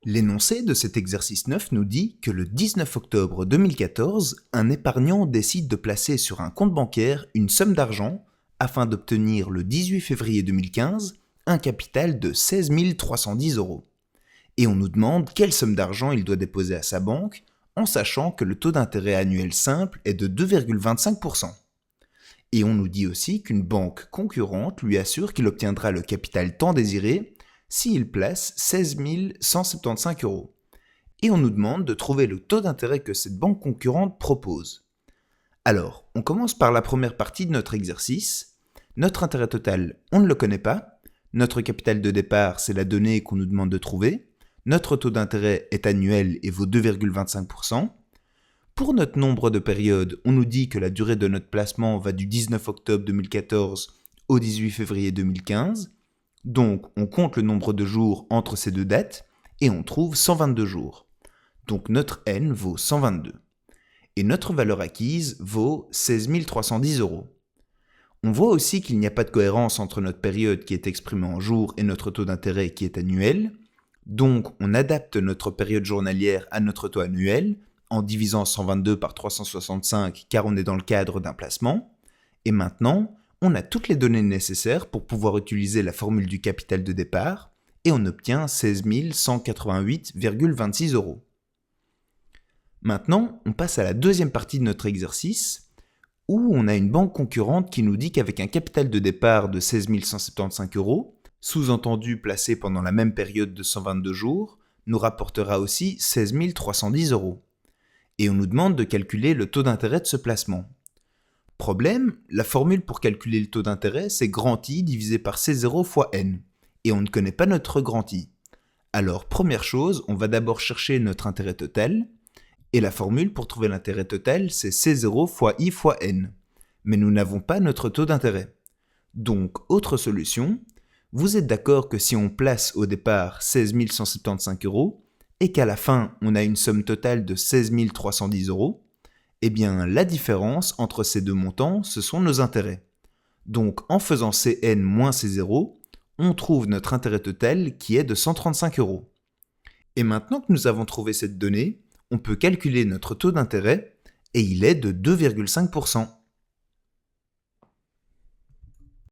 L'énoncé de cet exercice 9 nous dit que le 19 octobre 2014, un épargnant décide de placer sur un compte bancaire une somme d'argent afin d'obtenir le 18 février 2015 un capital de 16 310 euros. Et on nous demande quelle somme d'argent il doit déposer à sa banque en sachant que le taux d'intérêt annuel simple est de 2,25%. Et on nous dit aussi qu'une banque concurrente lui assure qu'il obtiendra le capital tant désiré s'il place 16 175 euros. Et on nous demande de trouver le taux d'intérêt que cette banque concurrente propose. Alors, on commence par la première partie de notre exercice. Notre intérêt total, on ne le connaît pas. Notre capital de départ, c'est la donnée qu'on nous demande de trouver. Notre taux d'intérêt est annuel et vaut 2,25%. Pour notre nombre de périodes, on nous dit que la durée de notre placement va du 19 octobre 2014 au 18 février 2015. Donc, on compte le nombre de jours entre ces deux dates et on trouve 122 jours. Donc, notre N vaut 122. Et notre valeur acquise vaut 16 310 euros. On voit aussi qu'il n'y a pas de cohérence entre notre période qui est exprimée en jours et notre taux d'intérêt qui est annuel. Donc, on adapte notre période journalière à notre taux annuel en divisant 122 par 365 car on est dans le cadre d'un placement. Et maintenant, on a toutes les données nécessaires pour pouvoir utiliser la formule du capital de départ et on obtient 16 188,26 euros. Maintenant, on passe à la deuxième partie de notre exercice où on a une banque concurrente qui nous dit qu'avec un capital de départ de 16 175 euros, sous-entendu placé pendant la même période de 122 jours, nous rapportera aussi 16 310 euros. Et on nous demande de calculer le taux d'intérêt de ce placement. Problème, la formule pour calculer le taux d'intérêt, c'est grand I divisé par C0 fois N. Et on ne connaît pas notre grand I. Alors, première chose, on va d'abord chercher notre intérêt total. Et la formule pour trouver l'intérêt total, c'est C0 fois I fois N. Mais nous n'avons pas notre taux d'intérêt. Donc, autre solution, vous êtes d'accord que si on place au départ 16 175 euros, et qu'à la fin, on a une somme totale de 16 310 euros, eh bien, la différence entre ces deux montants, ce sont nos intérêts. Donc, en faisant Cn moins C0, on trouve notre intérêt total qui est de 135 euros. Et maintenant que nous avons trouvé cette donnée, on peut calculer notre taux d'intérêt, et il est de 2,5%.